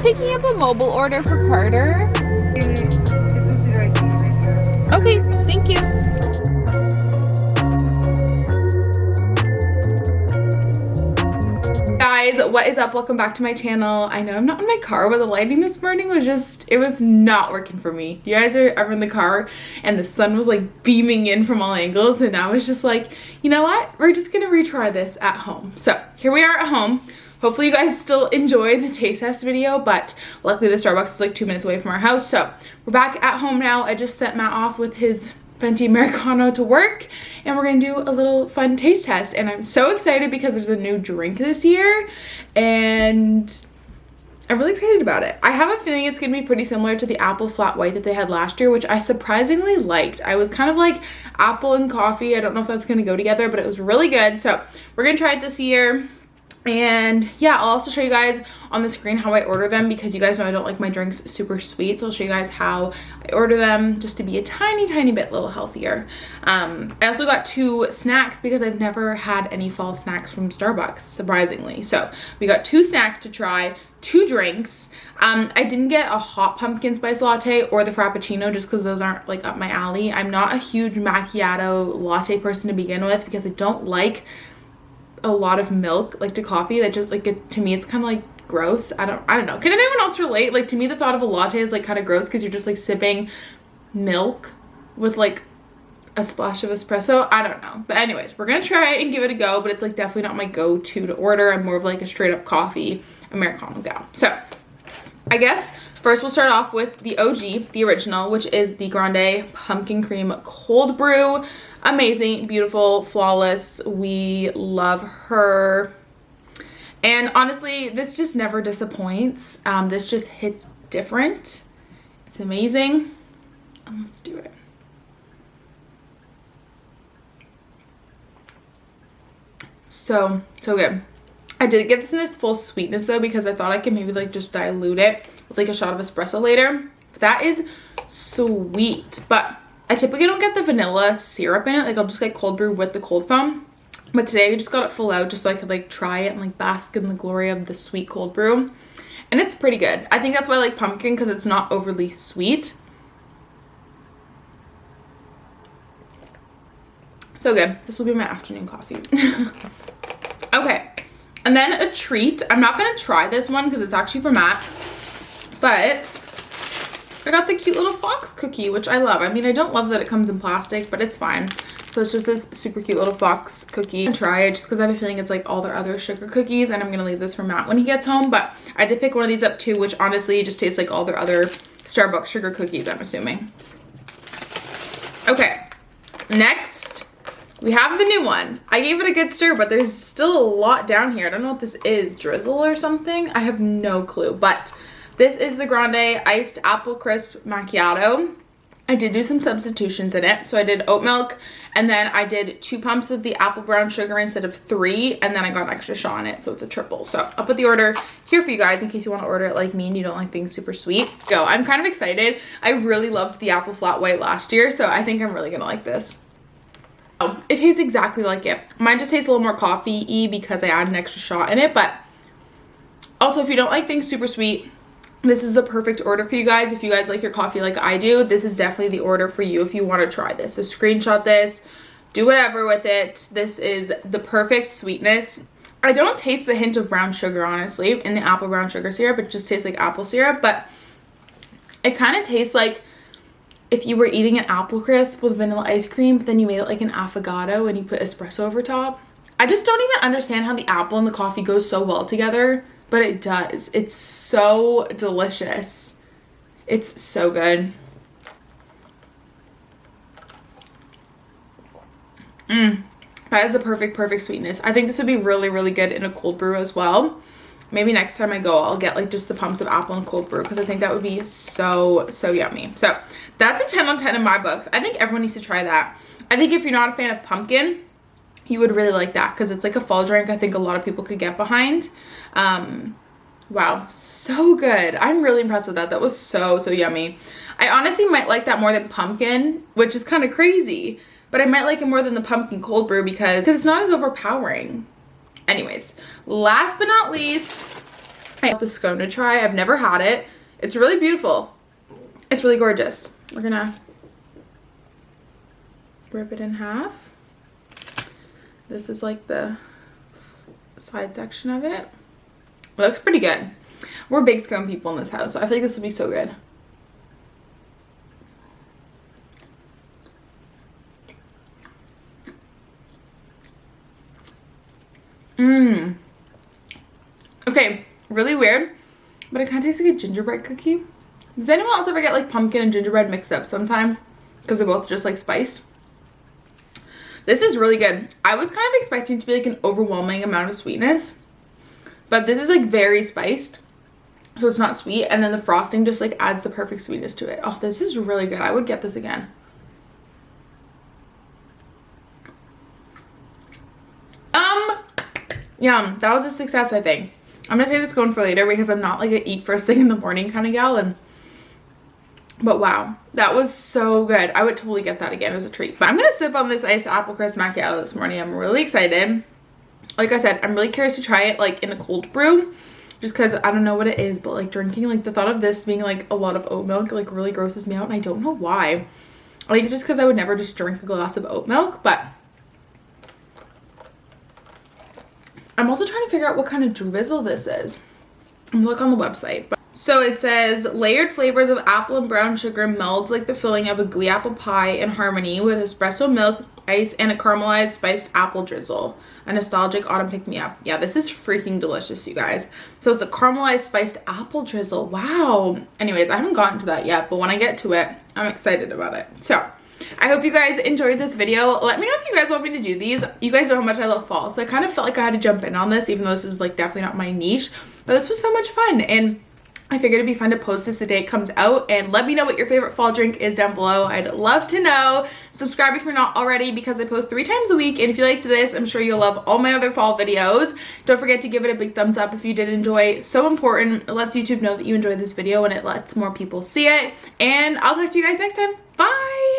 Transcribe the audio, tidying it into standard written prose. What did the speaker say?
picking up a mobile order for Carter. Okay, thank you. Guys, what is up? Welcome back to my channel. I know I'm not in my car, but the lighting this morning was just, it was not working for me. You guys are ever in the car and the sun was like beaming in from all angles, and I was just like, you know what? We're just gonna retry this at home. So here we are at home. Hopefully you guys still enjoy the taste test video, but luckily the Starbucks is like 2 minutes away from our house. So we're back at home now. I just sent Matt off with his venti Americano to work, and we're gonna do a little fun taste test. And I'm so excited because there's a new drink this year, and I'm really excited about it. I have a feeling it's gonna be pretty similar to the apple flat white that they had last year, which I surprisingly liked. I was kind of like apple and coffee. I don't know if that's gonna go together, but it was really good. So we're gonna try it this year. And yeah, I'll also show you guys on the screen how I order them, because you guys know I don't like my drinks super sweet. So I'll show you guys how I order them just to be a tiny bit a little healthier. I also got 2 snacks because I've never had any fall snacks from Starbucks, surprisingly. So we got 2 snacks to try, 2 drinks. I didn't get a hot pumpkin spice latte or the Frappuccino just because those aren't like up my alley. I'm not a huge macchiato latte person to begin with because I don't like a lot of milk like to coffee. That just like to me it's kind of like gross. I don't know, can anyone else relate? Like to me the thought of a latte is like kind of gross because you're just like sipping milk with like a splash of espresso. I don't know, but anyways, we're gonna try it and give it a go, but it's like definitely not my go-to to order. I'm more of like a straight up coffee Americano gal. So I guess first we'll start off with the OG, the original, which is the Grande pumpkin cream cold brew. Amazing, beautiful, flawless. We love her. And honestly, this just never disappoints. This just hits different. It's amazing. Let's do it. So good. I did get this in this full sweetness though, because I thought I could maybe like just dilute it with like a shot of espresso later. That is sweet, but I typically don't get the vanilla syrup in it. Like I'll just get cold brew with the cold foam. But today I just got it full out just so I could like try it and like bask in the glory of the sweet cold brew. And it's pretty good. I think that's why I like pumpkin, because it's not overly sweet. So good. This will be my afternoon coffee. Okay. And then a treat. I'm not going to try this one because it's actually for Matt. But I got the cute little fox cookie, which I love. I mean, I don't love that it comes in plastic, but it's fine. So it's just this super cute little fox cookie. I'm gonna try it just because I have a feeling it's like all their other sugar cookies, and I'm gonna leave this for Matt when he gets home. But I did pick one of these up too, which honestly just tastes like all their other Starbucks sugar cookies, I'm assuming. Okay, next we have the new one. I gave it a good stir, but there's still a lot down here. I don't know what this is, drizzle or something? I have no clue, but this is the Grande Iced Apple Crisp Macchiato. I did do some substitutions in it. So I did oat milk, and then I did 2 pumps of the apple brown sugar instead of 3, and then I got an extra shot in it, so it's a triple. So I'll put the order here for you guys in case you want to order it like me and you don't like things super sweet. Go. I'm kind of excited. I really loved the apple flat white last year, so I think I'm really gonna like this. Oh, it tastes exactly like it. Mine just tastes a little more coffee-y because I added an extra shot in it, but also if you don't like things super sweet, this is the perfect order for you guys. If you guys like your coffee like I do, this is definitely the order for you if you want to try this. So screenshot this, do whatever with it. This is the perfect sweetness. I don't taste the hint of brown sugar, honestly, in the apple brown sugar syrup. It just tastes like apple syrup, but it kind of tastes like if you were eating an apple crisp with vanilla ice cream, but then you made it like an affogato and you put espresso over top. I just don't even understand how the apple and the coffee goes so well together. But it does. It's so delicious. It's so good. That is the perfect sweetness. I think this would be really good in a cold brew as well. Maybe next time I go, I'll get like just the pumps of apple and cold brew, because I think that would be so yummy. So that's a 10 on 10 in my books. I think everyone needs to try that. I think if you're not a fan of pumpkin, you would really like that because it's like a fall drink I think a lot of people could get behind. Wow, so good. I'm really impressed with that. That was so yummy. I honestly might like that more than pumpkin, which is kind of crazy, but I might like it more than the pumpkin cold brew because it's not as overpowering. Anyways, last but not least, I have the scone to try. I've never had it. It's really beautiful. It's really gorgeous. We're gonna rip it in half. This is like the side section of it. It looks pretty good. We're big scone people in this house, so I feel like this will be so good. Mmm. Okay, really weird, but it kind of tastes like a gingerbread cookie. Does anyone else ever get like pumpkin and gingerbread mixed up sometimes? Because they're both just like spiced. This is really good. I was kind of expecting to be like an overwhelming amount of sweetness, but this is like very spiced, so it's not sweet, and then the frosting just like adds the perfect sweetness to it. Oh, this is really good. I would get this again. Yum. That was a success, I think. I'm gonna save this scone for later because I'm not like a eat first thing in the morning kind of gal, but wow, that was so good. I would totally get that again as a treat. But I'm gonna sip on this iced apple crisp macchiato this morning. I'm really excited. Like I said, I'm really curious to try it like in a cold brew, just because I don't know what it is, but like drinking, like the thought of this being like a lot of oat milk like really grosses me out, and I don't know why. I think it's just because I would never just drink a glass of oat milk, but I'm also trying to figure out what kind of drizzle this is. I'm gonna look on the website. So it says layered flavors of apple and brown sugar melds like the filling of a gooey apple pie in harmony with espresso milk, ice, and a caramelized spiced apple drizzle. A nostalgic autumn pick-me-up. Yeah, this is freaking delicious, you guys. So it's a caramelized spiced apple drizzle. Wow. Anyways, I haven't gotten to that yet, but when I get to it, I'm excited about it. So I hope you guys enjoyed this video. Let me know if you guys want me to do these. You guys know how much I love fall, so I kind of felt like I had to jump in on this, even though this is like definitely not my niche, but this was so much fun, and I figured it'd be fun to post this the day it comes out. And let me know what your favorite fall drink is down below. I'd love to know. Subscribe if you're not already, because I post 3 times a week, and if you liked this, I'm sure you'll love all my other fall videos. Don't forget to give it a big thumbs up if you did enjoy. So important. It lets YouTube know that you enjoyed this video, and it lets more people see it. And I'll talk to you guys next time. Bye!